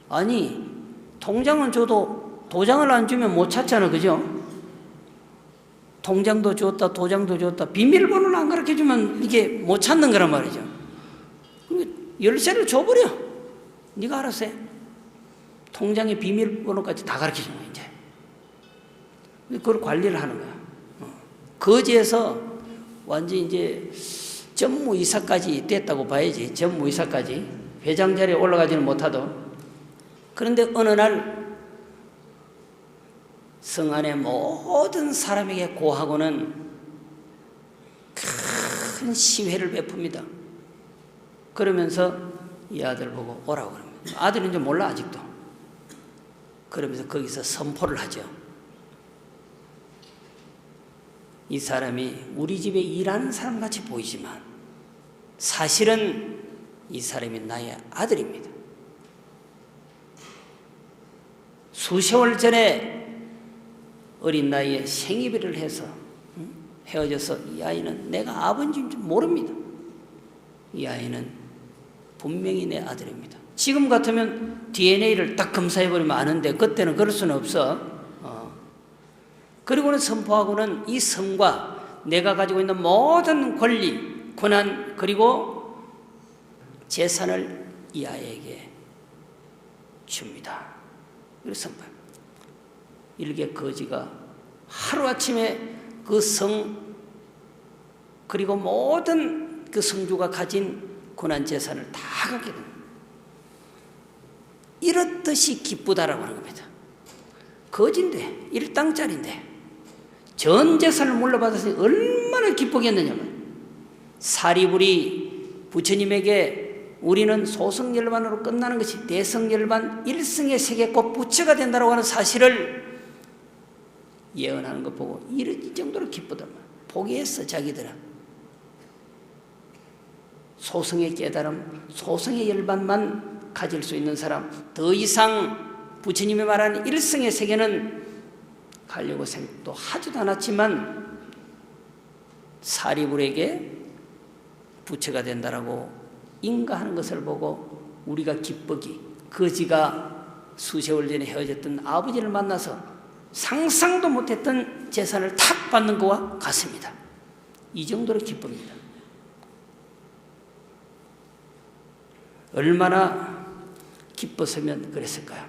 아니, 통장은 줘도 도장을 안 주면 못 찾잖아, 그죠? 통장도 줬다, 도장도 줬다, 비밀번호를 안 가르쳐 주면 이게 못 찾는 거란 말이죠. 열쇠를 줘버려. 네가 알아서 해. 통장의 비밀번호까지 다 가르쳐 주는 거야, 이제. 그걸 관리를 하는 거야. 거지에서 완전히 이제 전무이사까지 됐다고 봐야지. 전무이사까지. 회장 자리에 올라가지는 못하도. 그런데 어느 날 성 안의 모든 사람에게 고하고는 큰 시회를 베풉니다. 그러면서 이 아들 보고 오라고 그럽니다. 아들은 좀 몰라 아직도. 그러면서 거기서 선포를 하죠. 이 사람이 우리 집에 일하는 사람같이 보이지만 사실은 이 사람이 나의 아들입니다. 수세월 전에 어린 나이에 생이별을 해서 헤어져서 이 아이는 내가 아버지인 줄 모릅니다. 이 아이는 분명히 내 아들입니다. 지금 같으면 DNA를 딱 검사해버리면 아는데 그때는 그럴 수는 없어. 그리고는 선포하고는 이 성과 내가 가지고 있는 모든 권리, 권한 그리고 재산을 이 아이에게 줍니다. 그래서 선포합니다. 일개 거지가 하루아침에 그 성 그리고 모든 그 성주가 가진 권한 재산을 다 갖게 됩니다. 이렇듯이 기쁘다라고 하는 겁니다. 거지인데 일당짜리인데 전 재산을 물려받았으니 얼마나 기쁘겠느냐면 사리불이 부처님에게 우리는 소승열반으로 끝나는 것이 대승열반 일승의 세계 곧 부처가 된다고 하는 사실을 예언하는 것 보고 이 정도로 기쁘단 말이야. 포기했어 자기들은. 소승의 깨달음, 소승의 열반만 가질 수 있는 사람, 더 이상 부처님이 말하는 일승의 세계는 가려고 생각도 하지도 않았지만 사리불에게 부처가 된다라고 인가하는 것을 보고 우리가 기쁘기, 거지가 수세월 전에 헤어졌던 아버지를 만나서 상상도 못했던 재산을 탁 받는 것과 같습니다. 이 정도로 기쁩니다. 얼마나 기뻤으면 그랬을까요?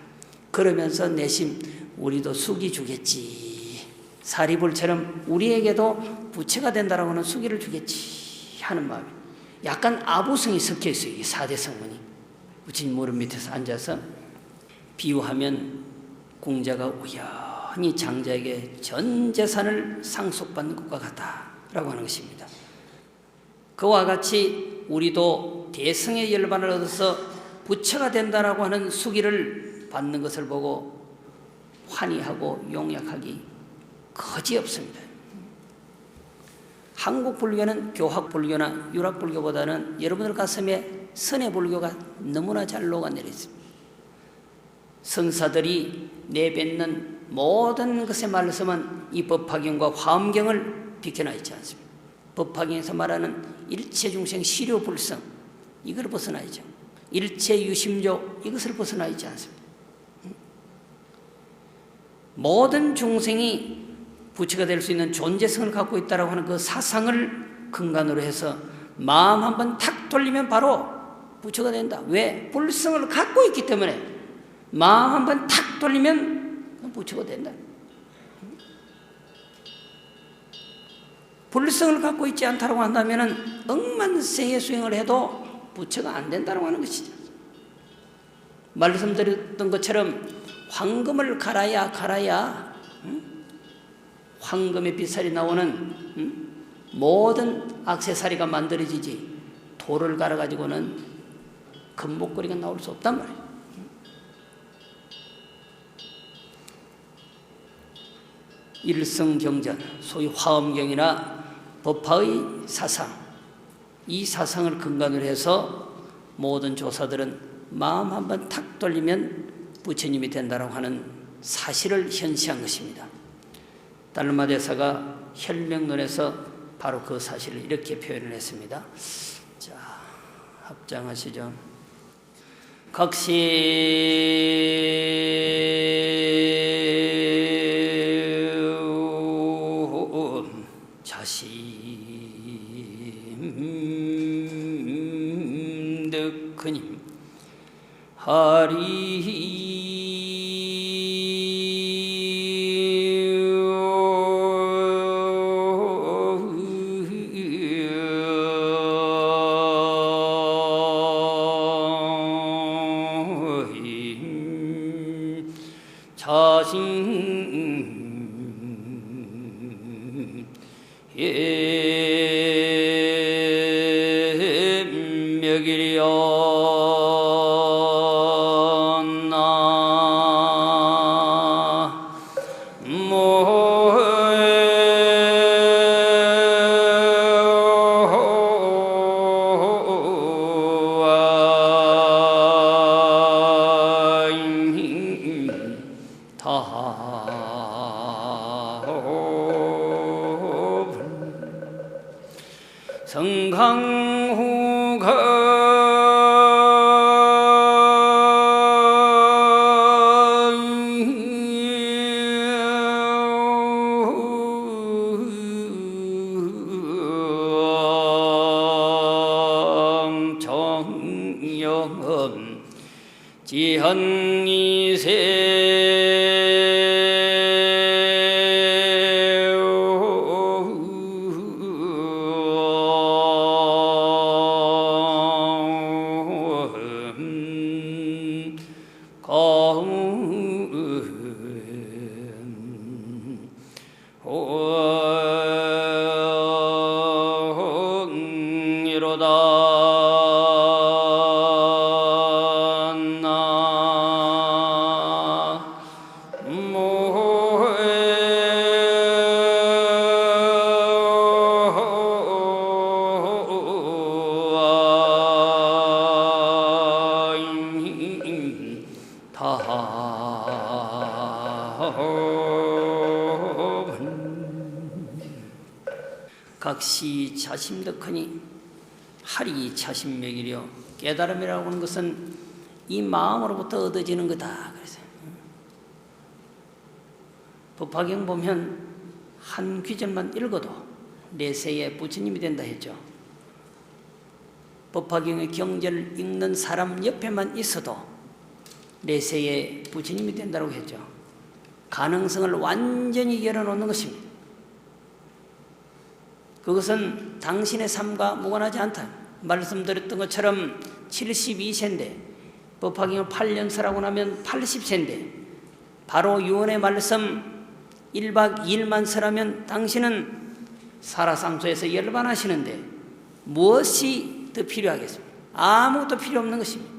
그러면서 내심 우리도 수기 주겠지. 사리불처럼 우리에게도 부처가 된다라고 하는 수기를 주겠지 하는 마음이 약간 아부성이 섞여 있어요. 이 4대 성문이. 부처님 무릎 밑에서 앉아서 비유하면 공자가 우연히 장자에게 전 재산을 상속받는 것과 같다라고 하는 것입니다. 그와 같이 우리도 대승의 열반을 얻어서 부처가 된다라고 하는 수기를 받는 것을 보고 환희하고 용약하기 거지없습니다. 한국 불교는 교학 불교나 유락 불교보다는 여러분들 가슴에 선의 불교가 너무나 잘 녹아내려 있습니다. 선사들이 내뱉는 모든 것의 말씀은 이 법화경과 화엄경을 비켜나 있지 않습니다. 법화경에서 말하는 일체 중생 시료불성 이걸 벗어나 있죠. 일체 유심조 이것을 벗어나 있지 않습니다. 모든 중생이 부처가 될 수 있는 존재성을 갖고 있다고 하는 그 사상을 근간으로 해서 마음 한번 탁 돌리면 바로 부처가 된다. 왜? 불성을 갖고 있기 때문에 마음 한번 탁 돌리면 부처가 된다. 불성을 갖고 있지 않다고 한다면 억만세의 수행을 해도 부처가 안 된다고 하는 것이죠. 말씀드렸던 것처럼 황금을 갈아야 황금의 빛살이 나오는 모든 액세서리가 만들어지지 돌을 갈아가지고는 금목걸이가 나올 수 없단 말이에요. 일성경전, 소위 화엄경이나 법화의 사상, 이 사상을 근간으로 해서 모든 조사들은 마음 한번 탁 돌리면 부처님이 된다고 하는 사실을 현시한 것입니다. 달마 대사가 혈명론에서 바로 그 사실을 이렇게 표현을 했습니다. 자, 합장하시죠. 각시 자심득하님 하리 자신 성강후가 각시 자심득하니 하리 자신맥이려. 깨달음이라고 하는 것은 이 마음으로부터 얻어지는 거다. 그래서 법화경 보면 한 귀절만 읽어도 내세의 부처님이 된다 했죠. 법화경의 경전을 읽는 사람 옆에만 있어도 내세의 부처님이 된다고 했죠. 가능성을 완전히 열어놓는 것입니다. 그것은 당신의 삶과 무관하지 않다. 말씀드렸던 것처럼 72세인데 법화경을 8년 설하고 나면 80세인데 바로 유언의 말씀 1박 2일만 설하면 당신은 살아상소에서 열반하시는데 무엇이 더 필요하겠습니까? 아무것도 필요 없는 것입니다.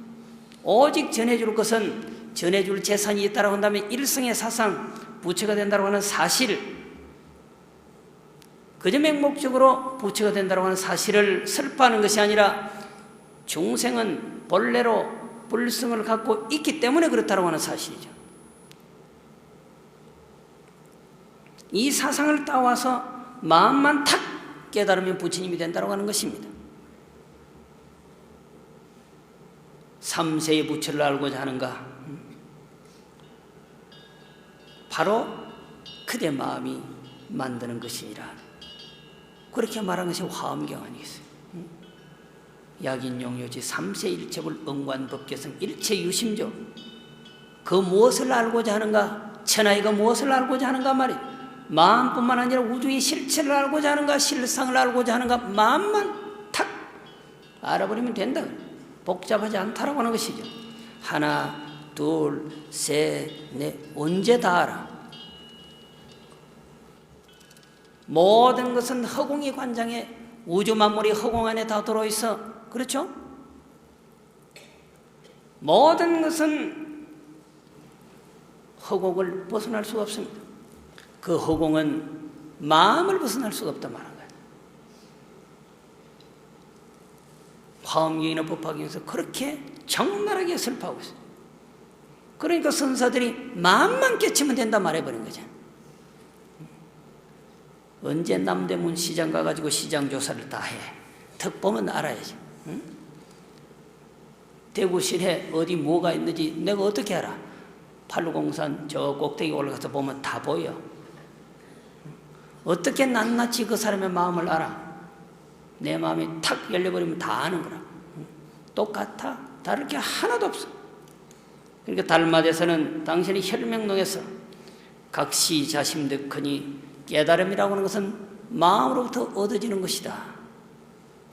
오직 전해줄 것은 전해줄 재산이 있다고 한다면 일성의 사상, 부처가 된다고 하는 사실, 그저 맹목적으로 부처가 된다고 하는 사실을 설파하는 것이 아니라 중생은 본래로 불성을 갖고 있기 때문에 그렇다고 하는 사실이죠. 이 사상을 따와서 마음만 탁 깨달으면 부처님이 된다고 하는 것입니다. 3세의 부처를 알고자 하는가? 바로 그대 마음이 만드는 것이니라. 그렇게 말한 것이 화엄경 아니겠어요? 약인용요지 3세 일체불 응관법계성 일체유심조. 그 무엇을 알고자 하는가? 천하이가 무엇을 알고자 하는가 말이에요. 마음뿐만 아니라 우주의 실체를 알고자 하는가? 실상을 알고자 하는가? 마음만 탁 알아버리면 된다. 복잡하지 않다라고 하는 것이죠. 하나, 둘, 셋, 넷, 언제 다 알아? 모든 것은 허공이 관장에 우주 만물이 허공 안에 다 들어있어. 그렇죠? 모든 것은 허공을 벗어날 수가 없습니다. 그 허공은 마음을 벗어날 수가 없다 말한 거예요. 화엄경이나 법화경에서 그렇게 적나라하게 설파하고 있어요. 그러니까 선사들이 마음만 깨치면 된다 말해버린 거죠. 언제 남대문 시장 가가지고 시장 조사를 다 해. 턱 보면 알아야지. 응? 대구 시내 어디 뭐가 있는지 내가 어떻게 알아? 팔루공산 저 꼭대기 올라가서 보면 다 보여. 어떻게 낱낱이 그 사람의 마음을 알아? 내 마음이 탁 열려버리면 다 아는 거라. 똑같아. 다를 게 하나도 없어. 그러니까 달마대에서는 당신이 혈명록에서 각시 자심득하니 깨달음이라고 하는 것은 마음으로부터 얻어지는 것이다.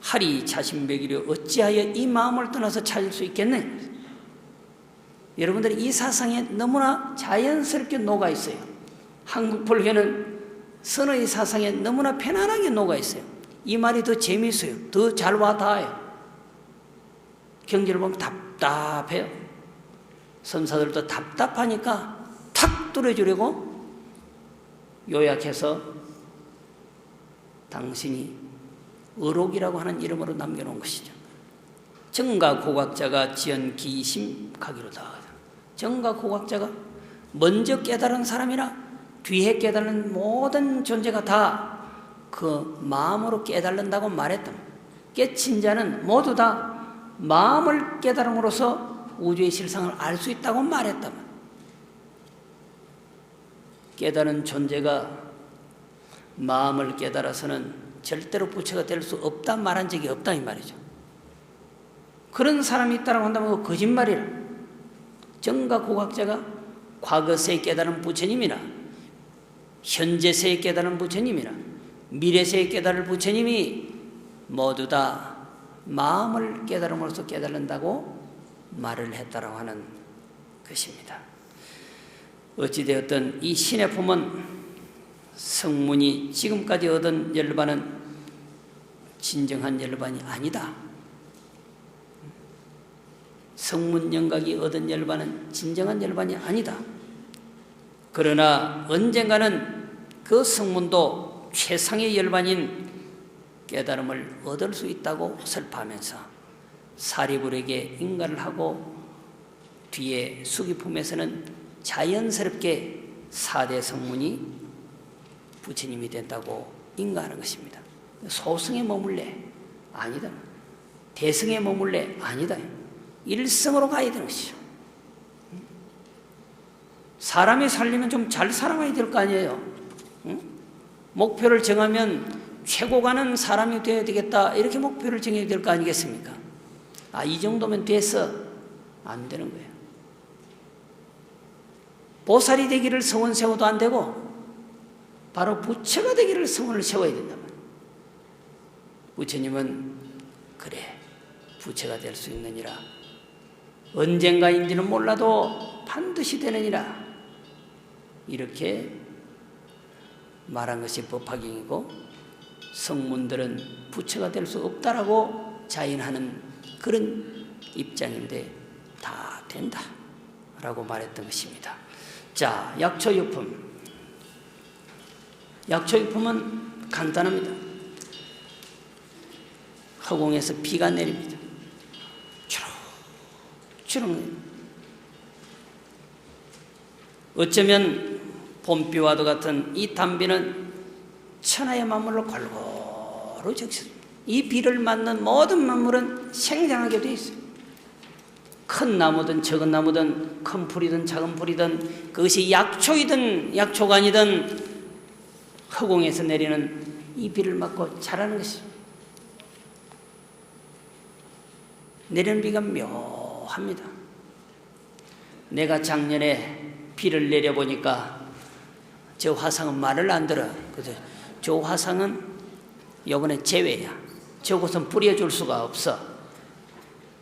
하리 자신백이려 어찌하여 이 마음을 떠나서 찾을 수 있겠네. 여러분들이 이 사상에 너무나 자연스럽게 녹아 있어요. 한국 불교는 선의 사상에 너무나 편안하게 녹아 있어요. 이 말이 더 재미있어요. 더 잘 와닿아요. 경제를 보면 답답해요. 선사들도 답답하니까 탁 뚫어주려고 요약해서 당신이 의록이라고 하는 이름으로 남겨놓은 것이죠. 정가 고각자가 지연 기심 가기로다. 정가 고각자가 먼저 깨달은 사람이라 뒤에 깨달은 모든 존재가 다 그 마음으로 깨달는다고 말했다. 깨친 자는 모두 다 마음을 깨달음으로써 우주의 실상을 알 수 있다고 말했다. 깨달은 존재가 마음을 깨달아서는 절대로 부처가 될 수 없다 말한 적이 없다 이 말이죠. 그런 사람이 있다고 한다면 그거 거짓말이라. 정가 고각자가 과거세에 깨달은 부처님이나 현재세에 깨달은 부처님이나 미래세에 깨달을 부처님이 모두 다 마음을 깨달음으로써 깨달는다고 말을 했다라고 하는 것입니다. 어찌되었든 이 신의 품은 성문이 지금까지 얻은 열반은 진정한 열반이 아니다. 성문영각이 얻은 열반은 진정한 열반이 아니다. 그러나 언젠가는 그 성문도 최상의 열반인 깨달음을 얻을 수 있다고 설파하면서 사리불에게 인가를 하고 뒤에 수기품에서는 자연스럽게 4대 성문이 부처님이 된다고 인가하는 것입니다. 소승에 머물래? 아니다. 대승에 머물래? 아니다. 일성으로 가야 되는 것이죠. 사람이 살려면 좀 잘 살아가야 될 거 아니에요. 목표를 정하면 최고 가는 사람이 되어야 되겠다 이렇게 목표를 정해야 될 거 아니겠습니까? 이 정도면 돼서 안 되는 거예요. 보살이 되기를 성원 세워도 안 되고 바로 부처가 되기를 성원을 세워야 된단 말이에요. 부처님은 그래 부처가 될 수 있느니라. 언젠가인지는 몰라도 반드시 되느니라. 이렇게 말한 것이 법화경이고 성문들은 부처가 될 수 없다라고 자인하는 그런 입장인데 다 된다 라고 말했던 것입니다. 자, 약초유품. 약초유품은 간단합니다. 허공에서 비가 내립니다. 주렁주렁. 어쩌면 봄비와도 같은 이 단비는 천하의 만물로 골고루 적셨습니다. 이 비를 맞는 모든 만물은 생장하게 되어 있어요. 큰 나무든 적은 나무든 큰 풀이든 작은 풀이든 그것이 약초이든 약초가 아니든 허공에서 내리는 이 비를 맞고 자라는 것이죠. 내리는 비가 묘합니다. 내가 작년에 비를 내려보니까 저 화상은 말을 안 들어. 그래서 저 화상은 이번에 제외야. 저곳은 뿌려줄 수가 없어.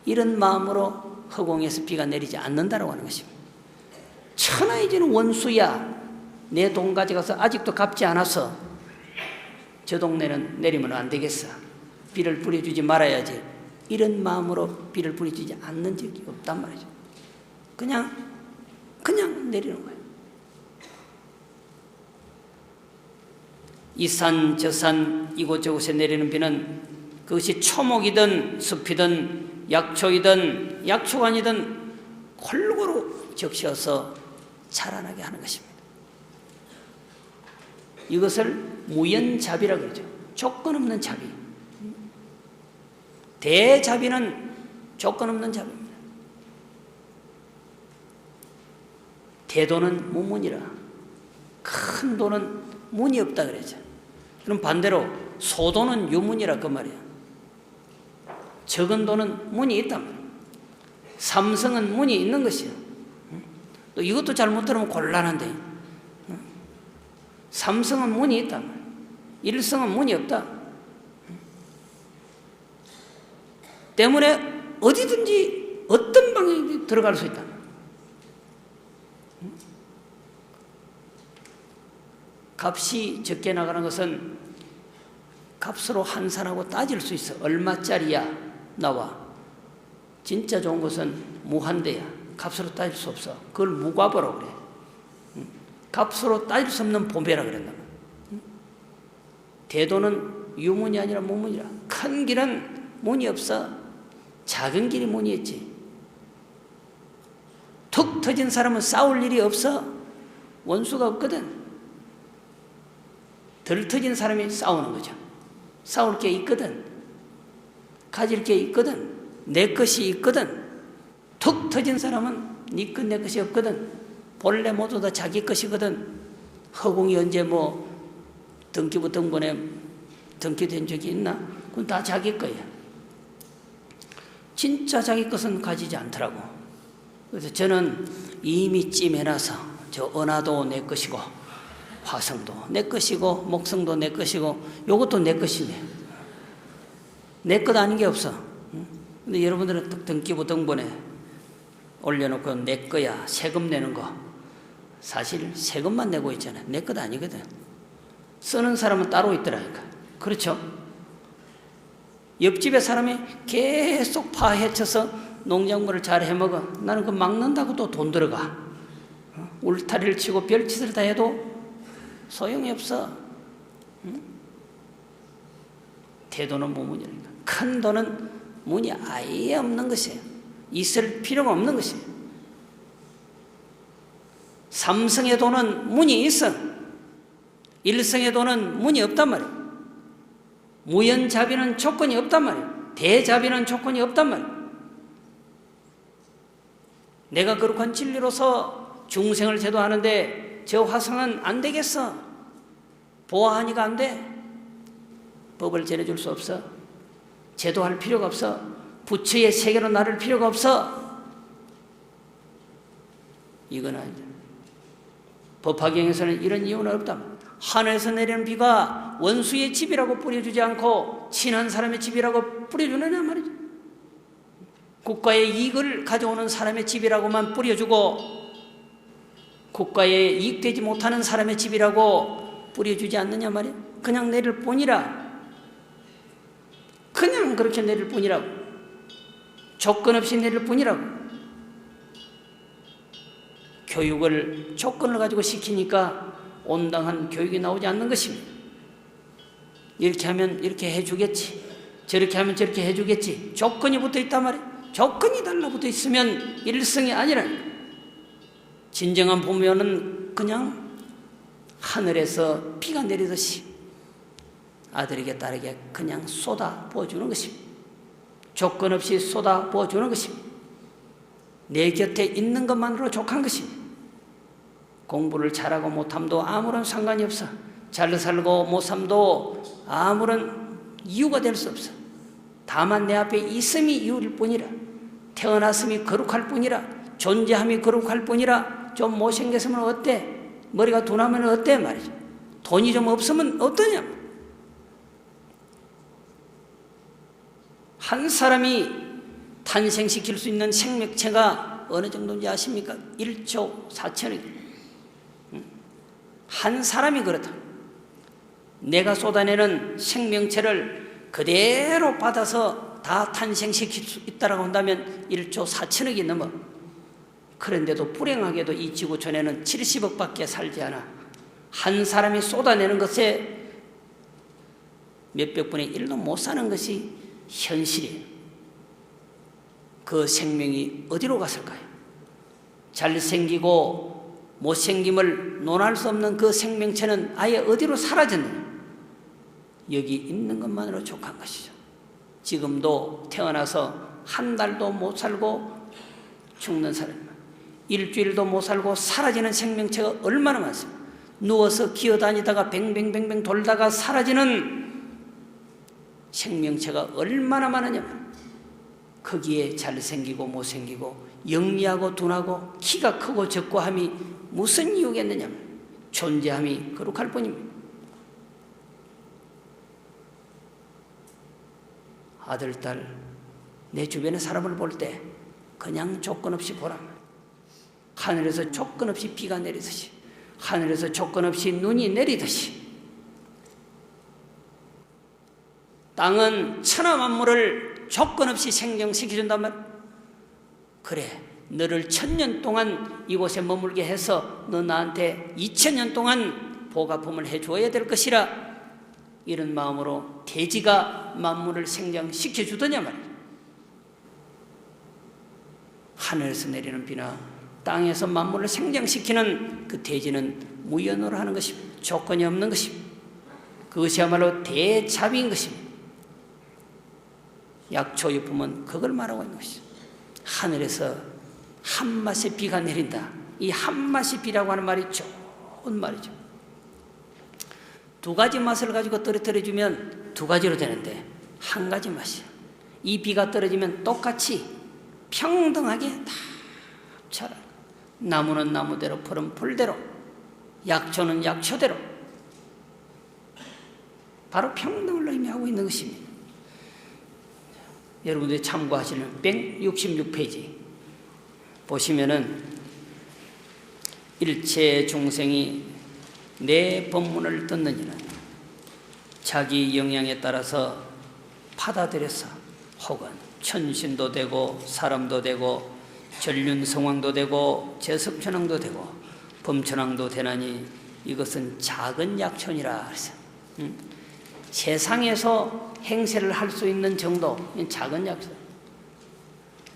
이런 마음으로 허공에서 비가 내리지 않는다고 하는 것입니다. 천하의 지는 원수야. 내 돈 가져가서 아직도 갚지 않아서 저 동네는 내리면 안 되겠어. 비를 뿌려주지 말아야지. 이런 마음으로 비를 뿌려주지 않는 적이 없단 말이죠. 그냥 내리는 거예요. 이 산, 저 산, 이곳저곳에 내리는 비는 그것이 초목이든 숲이든 약초이든 약초가 아니든 골고루 적셔서 자라나게 하는 것입니다. 이것을 무연자비라고 그러죠. 조건 없는 자비. 대자비는 조건 없는 자비입니다. 대도는 무문이라. 큰 도는 문이 없다 그러죠. 그럼 반대로 소도는 유문이라 그 말이야. 적은 도는 문이 있단 말이야. 삼성은 문이 있는 것이야. 또 이것도 잘못 들으면 곤란한데, 삼성은 문이 있단 말이야. 일성은 문이 없다. 때문에 어디든지 어떤 방향이 들어갈 수 있다. 값이 적게 나가는 것은 값으로 환산하고 따질 수 있어. 얼마짜리야 나와. 진짜 좋은 것은 무한대야. 값으로 따질 수 없어. 그걸 무과보라고 그래. 값으로 따질 수 없는 보배라 그랬나. 대도는 유문이 아니라 무문이라. 큰 길은 문이 없어. 작은 길이 문이 있지. 툭 터진 사람은 싸울 일이 없어. 원수가 없거든. 덜 터진 사람이 싸우는 거죠. 싸울 게 있거든. 가질 게 있거든. 내 것이 있거든. 툭 터진 사람은 네 것 내 것이 없거든. 본래 모두 다 자기 것이거든. 허공이 언제 뭐 등기부등본에 등기된 적이 있나? 그건 다 자기 거야. 진짜 자기 것은 가지지 않더라고. 그래서 저는 이미 찜해놔서 저 은하도 내 것이고 화성도 내 것이고 목성도 내 것이고 요것도 내 것이네. 내 것 아닌 게 없어. 근데 여러분들은 등기부등본에 올려놓고 내 거야 세금 내는 거 사실 세금만 내고 있잖아요. 내 것 아니거든. 쓰는 사람은 따로 있더라니까. 그렇죠? 옆집에 사람이 계속 파헤쳐서 농작물을 잘 해먹어. 나는 그 막는다고 또 돈 들어가. 울타리를 치고 별짓을 다 해도 소용이 없어. 대도는 무문이니까. 큰 도는 문이 아예 없는 것이에요. 있을 필요가 없는 것이에요. 삼성의 도는 문이 있어. 일성의 도는 문이 없단 말이에요. 무연자비는 조건이 없단 말이에요. 대자비는 조건이 없단 말이에요. 내가 거룩한 진리로서 중생을 제도하는데 저 화성은 안 되겠어. 보아하니까 안 돼. 법을 전해줄 수 없어. 제도할 필요가 없어. 부처의 세계로 나를 필요가 없어. 이건 아니죠. 법화경에서는 이런 이유는 없다. 하늘에서 내리는 비가 원수의 집이라고 뿌려주지 않고 친한 사람의 집이라고 뿌려주느냐 말이죠. 국가의 이익을 가져오는 사람의 집이라고만 뿌려주고 국가에 이익되지 못하는 사람의 집이라고 뿌려주지 않느냐 말이에요. 그냥 내릴 뿐이라. 그냥 그렇게 내릴 뿐이라고. 조건 없이 내릴 뿐이라고. 교육을 조건을 가지고 시키니까 온당한 교육이 나오지 않는 것입니다. 이렇게 하면 이렇게 해주겠지. 저렇게 하면 저렇게 해주겠지. 조건이 붙어 있단 말이에요. 조건이 달라붙어 있으면 일성이 아니라니까. 진정한 보면은 그냥 하늘에서 비가 내리듯이 아들에게 딸에게 그냥 쏟아 부어주는 것입니다. 조건 없이 쏟아 부어주는 것입니다. 내 곁에 있는 것만으로 족한 것입니다. 공부를 잘하고 못함도 아무런 상관이 없어. 잘 살고 못삼도 아무런 이유가 될 수 없어. 다만 내 앞에 있음이 이유일 뿐이라. 태어났음이 거룩할 뿐이라. 존재함이 거룩할 뿐이라. 좀 못생겼으면 어때? 머리가 둔하면 어때? 말이죠. 돈이 좀 없으면 어떠냐? 한 사람이 탄생시킬 수 있는 생명체가 어느 정도인지 아십니까? 1조 4천억. 한 사람이 그렇다. 내가 쏟아내는 생명체를 그대로 받아서 다 탄생시킬 수 있다고 한다면 1조 4천억이 넘어. 그런데도 불행하게도 이 지구촌에는 70억밖에 살지 않아. 한 사람이 쏟아내는 것에 몇백 분의 1도 못 사는 것이 현실이에요. 그 생명이 어디로 갔을까요? 잘생기고 못생김을 논할 수 없는 그 생명체는 아예 어디로 사라졌느냐? 여기 있는 것만으로 족한 것이죠. 지금도 태어나서 한 달도 못 살고 죽는 사람, 일주일도 못 살고 사라지는 생명체가 얼마나 많습니까? 누워서 기어다니다가 뱅뱅뱅뱅 돌다가 사라지는 생명체가 얼마나 많으냐면, 거기에 잘생기고 못생기고 영리하고 둔하고 키가 크고 적고 함이 무슨 이유겠느냐면 존재함이 거룩할 뿐입니다. 아들, 딸, 내 주변의 사람을 볼 때 그냥 조건 없이 보란 말이에요. 하늘에서 조건 없이 비가 내리듯이, 하늘에서 조건 없이 눈이 내리듯이, 땅은 천하 만물을 조건 없이 생경시켜준단 말이에요. 그래, 너를 1000년 동안 이곳에 머물게 해서 너 나한테 2000년 동안 보가품을 해주어야 될 것이라, 이런 마음으로 대지가 만물을 생장시켜 주더냐 말이에요. 하늘에서 내리는 비나 땅에서 만물을 생장시키는 그 대지는 무연으로 하는 것입니다. 조건이 없는 것입니다. 그것이야말로 대자비인 것입니다. 약초유품은 그걸 말하고 있는 것이죠. 하늘에서 한 맛의 비가 내린다. 이 한 맛의 비라고 하는 말이 좋은 말이죠. 두 가지 맛을 가지고 떨어뜨려주면 두 가지로 되는데 한 가지 맛이야. 이 비가 떨어지면 똑같이 평등하게 다 자라. 나무는 나무대로, 풀은 풀대로, 약초는 약초대로, 바로 평등을 의미하고 있는 것입니다. 여러분들이 참고하시는 166페이지 보시면은, 일체 중생이 내 법문을 듣는 이는 자기 영향에 따라서 받아들여서 혹은 천신도 되고 사람도 되고 전륜성왕도 되고 제섭천왕도 되고 범천왕도 되나니 이것은 작은 약천이라 그랬어요. 세상에서 행세를 할 수 있는 정도, 작은 약천.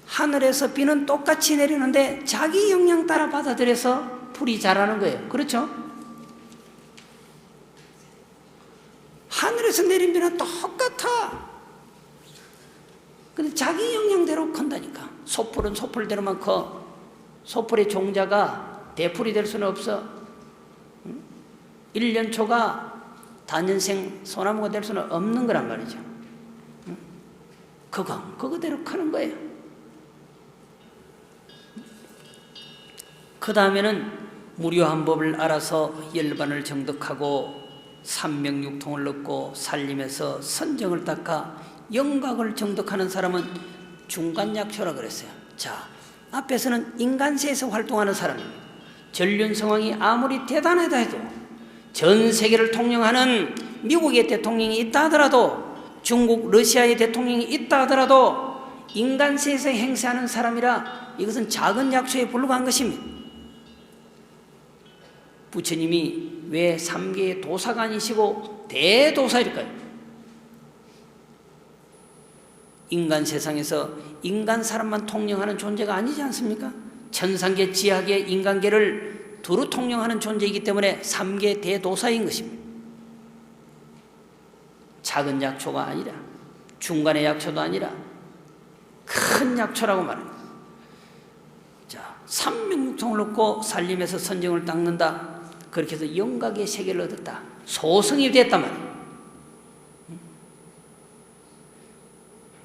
하늘에서 비는 똑같이 내리는데 자기 영향 따라 받아들여서 풀이 자라는 거예요. 그렇죠? 하늘에서 내린 비는 똑같아. 근데 자기 영향대로 큰다니까. 소풀은 소풀대로만 커. 소풀의 종자가 대풀이 될 수는 없어. 1년초가 단연생 소나무가 될 수는 없는 거란 말이죠. 그거대로 크는 거예요. 그 다음에는 무료한 법을 알아서 열반을 정득하고 삼명육통을 얻고 살림에서 선정을 닦아 영각을 정득하는 사람은 중간약초라 그랬어요. 자, 앞에서는 인간세에서 활동하는 사람입니다. 전륜성왕이 아무리 대단하다 해도, 전 세계를 통령하는 미국의 대통령이 있다 하더라도, 중국, 러시아의 대통령이 있다 하더라도 인간세에서 행세하는 사람이라 이것은 작은 약초에 불과한 것입니다. 부처님이 왜 3개의 도사가 아니시고 대도사일까요? 인간 세상에서 인간 사람만 통령하는 존재가 아니지 않습니까? 천상계, 지하계, 인간계를 두루 통령하는 존재이기 때문에 3개 대도사인 것입니다. 작은 약초가 아니라, 중간의 약초도 아니라 큰 약초라고 말합니다. 자, 삼명육통을 얻고 살림에서 선정을 닦는다. 그렇게 해서 영각의 세계를 얻었다. 소승이 됐단 말이에요.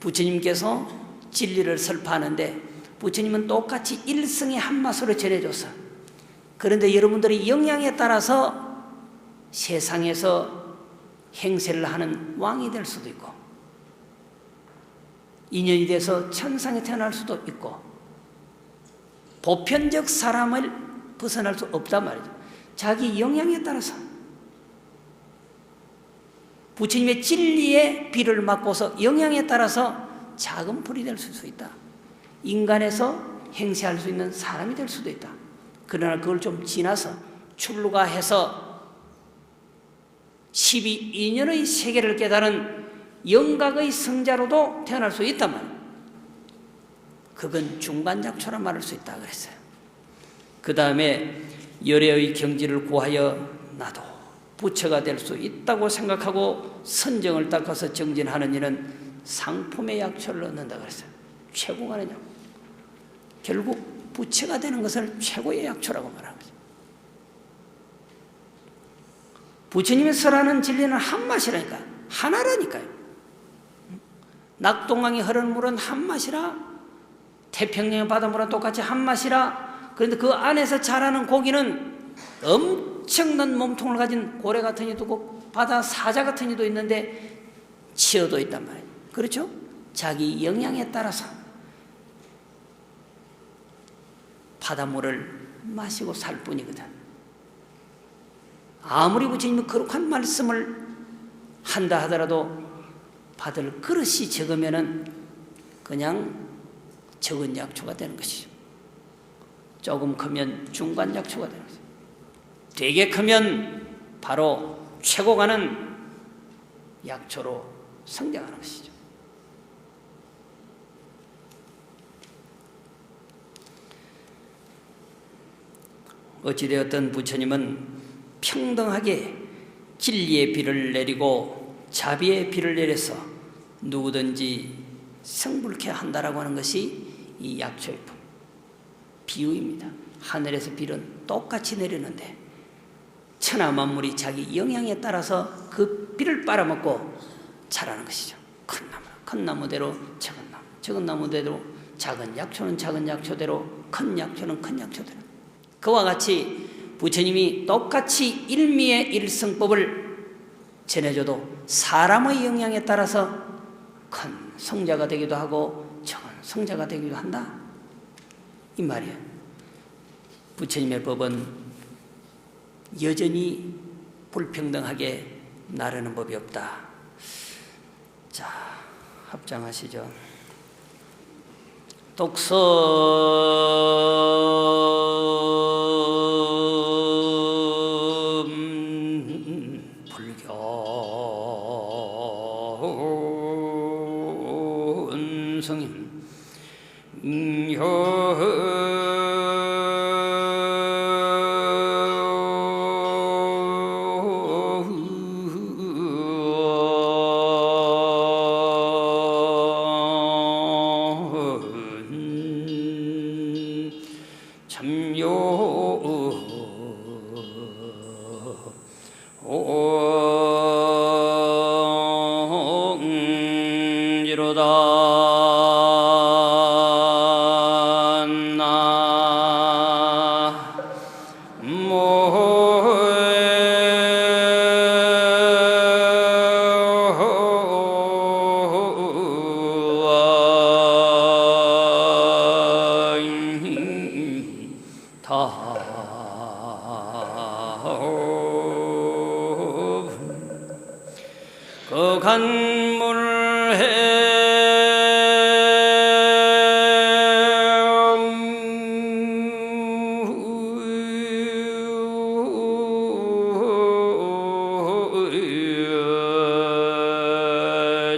부처님께서 진리를 설파하는데 부처님은 똑같이 일승의 한맛으로 전해줬어. 그런데 여러분들이 영향에 따라서 세상에서 행세를 하는 왕이 될 수도 있고, 인연이 돼서 천상에 태어날 수도 있고, 보편적 사람을 벗어날 수 없단 말이죠. 자기 영향에 따라서 부처님의 진리의 비를 맞고서 영향에 따라서 작은 풀이 될 수도 있다. 인간에서 행세할 수 있는 사람이 될 수도 있다. 그러나 그걸 좀 지나서 출루가 해서 12인연의 세계를 깨달은 영각의 성자로도 태어날 수 있단 말이에요. 그건 중간작초란 말할 수 있다 그랬어요. 그 다음에 열애의 경지를 구하여 나도 부처가 될 수 있다고 생각하고 선정을 닦아서 정진하는 이는 상품의 약초를 얻는다 그랬어요. 최고가 아니냐. 결국 부처가 되는 것을 최고의 약초라고 말하는 거죠. 부처님의 설하는 진리는 한 맛이라니까, 하나라니까요. 낙동강이 흐르는 물은 한 맛이라, 태평양의 바닷물은 똑같이 한 맛이라. 그런데 그 안에서 자라는 고기는 엄청난 몸통을 가진 고래 같은 이도 있고 바다 사자 같은 이도 있는데 치어도 있단 말이에요. 그렇죠? 자기 영양에 따라서 바닷물을 마시고 살 뿐이거든. 아무리 부처님이 거룩한 말씀을 한다 하더라도 받을 그릇이 적으면은 그냥 적은 약초가 되는 것이죠. 조금 크면 중간 약초가 되는 것이죠. 되게 크면 바로 최고 가는 약초로 성장하는 것이죠. 어찌되었든 부처님은 평등하게 진리의 비를 내리고 자비의 비를 내려서 누구든지 성불케 한다라고 하는 것이 이 약초의 비유입니다. 하늘에서 비는 똑같이 내리는데 천하 만물이 자기 영향에 따라서 그 비를 빨아먹고 자라는 것이죠. 큰 나무대로 작은 나무대로 작은 약초는 작은 약초대로, 큰 약초는 큰 약초대로. 그와 같이 부처님이 똑같이 일미의 일성법을 전해줘도 사람의 영향에 따라서 큰 성자가 되기도 하고 작은 성자가 되기도 한다, 이 말이에요. 부처님의 법은 여전히 불평등하게 나르는 법이 없다. 자, 합장하시죠. 불교 성인 그 간물해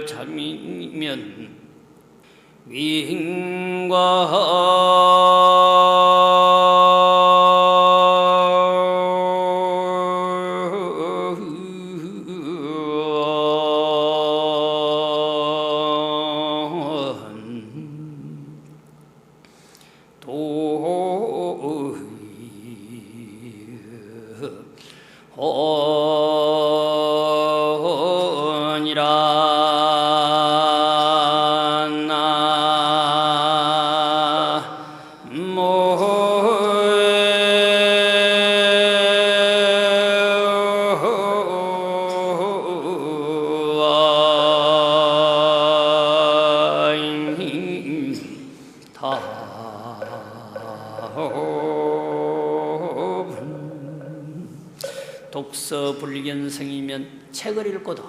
잠이면 위행과 독서불견성이면 책을 읽고도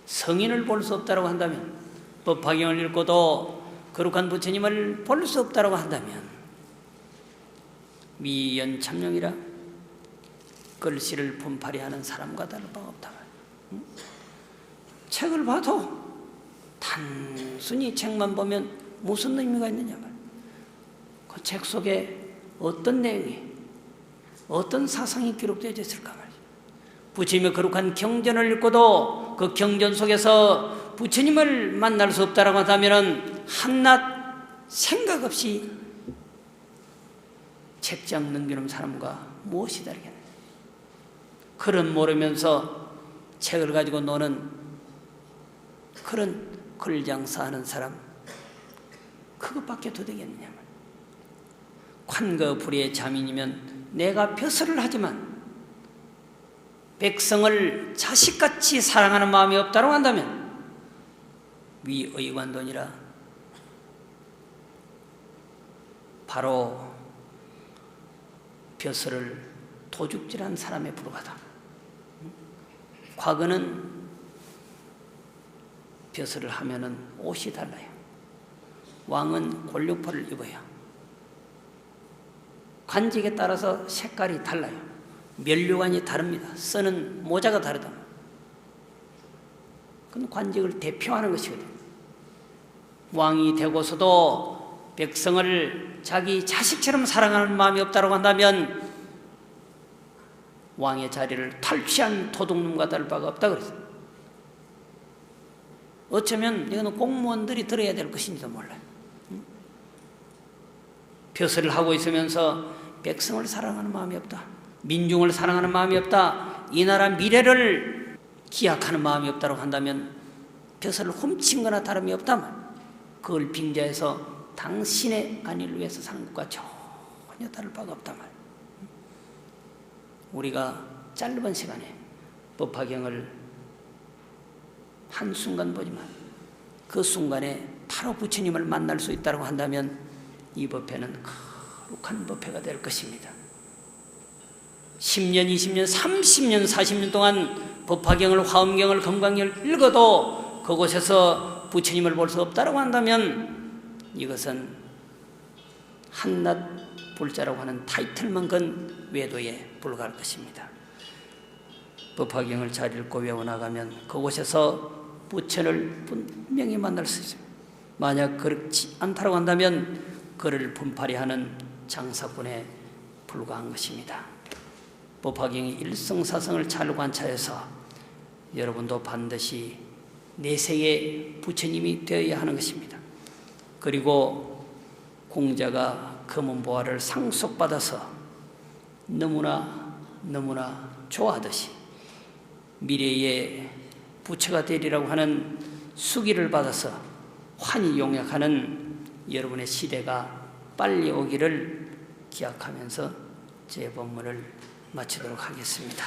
성인을 볼 수 없다고 한다면, 법화경을 읽고도 거룩한 부처님을 볼 수 없다고 한다면 미연참룡이라 글씨를 분파리 하는 사람과 다를 바가 없다. 책을 봐도 단순히 책만 보면 무슨 의미가 있느냐 말. 그 책 속에 어떤 내용이, 어떤 사상이 기록되어 있을까 말이죠. 부처님의 거룩한 경전을 읽고도 그 경전 속에서 부처님을 만날 수 없다라고 한다면 한낱 생각 없이 책장 넘기는 사람과 무엇이 다르겠느냐. 글은 모르면서 책을 가지고 노는 그런 글장사하는 사람, 그것밖에 더 되겠느냐. 관거 불의의 자민이면 내가 벼슬을 하지만 백성을 자식같이 사랑하는 마음이 없다고 한다면 위의관돈이라 바로 벼슬을 도둑질한 사람에 불과하다. 과거는 벼슬을 하면은 옷이 달라요. 왕은 골룡포를 입어요. 관직에 따라서 색깔이 달라요. 면류관이 다릅니다. 쓰는 모자가 다르다. 그건 관직을 대표하는 것이거든요. 왕이 되고서도 백성을 자기 자식처럼 사랑하는 마음이 없다고 한다면 왕의 자리를 탈취한 도둑놈과 다를 바가 없다 그랬어요. 어쩌면 이거는 공무원들이 들어야 될 것인지도 몰라요. 벼슬을 하고 있으면서 백성을 사랑하는 마음이 없다, 민중을 사랑하는 마음이 없다, 이 나라 미래를 기약하는 마음이 없다고 한다면 벼슬을 훔친 거나 다름이 없다면 그걸 빙자해서 당신의 안위를 위해서 사는 것과 전혀 다를 바가 없단 말이에요. 우리가 짧은 시간에 법화경을 한순간 보지만 그 순간에 바로 부처님을 만날 수 있다고 한다면 이 법회는 거룩한 법회가 될 것입니다. 10년, 20년, 30년, 40년 동안 법화경을, 화엄경을, 금강경을 읽어도 그곳에서 부처님을 볼 수 없다고 한다면 이것은 한낱 불자라고 하는 타이틀만 건 외도에 불과할 것입니다. 법화경을 잘 읽고 외워나가면 그곳에서 부처를 분명히 만날 수 있습니다. 만약 그렇지 않다고 한다면 그를 분파리 하는 장사꾼에 불과한 것입니다. 법화경의 일성사성을 잘 관찰해서 여러분도 반드시 내세의 부처님이 되어야 하는 것입니다. 그리고 공자가 금은보화를 상속받아서 너무나 좋아하듯이 미래의 부처가 되리라고 하는 수기를 받아서 환히 용약하는 여러분의 시대가 빨리 오기를 기약하면서 제 법문을 마치도록 하겠습니다.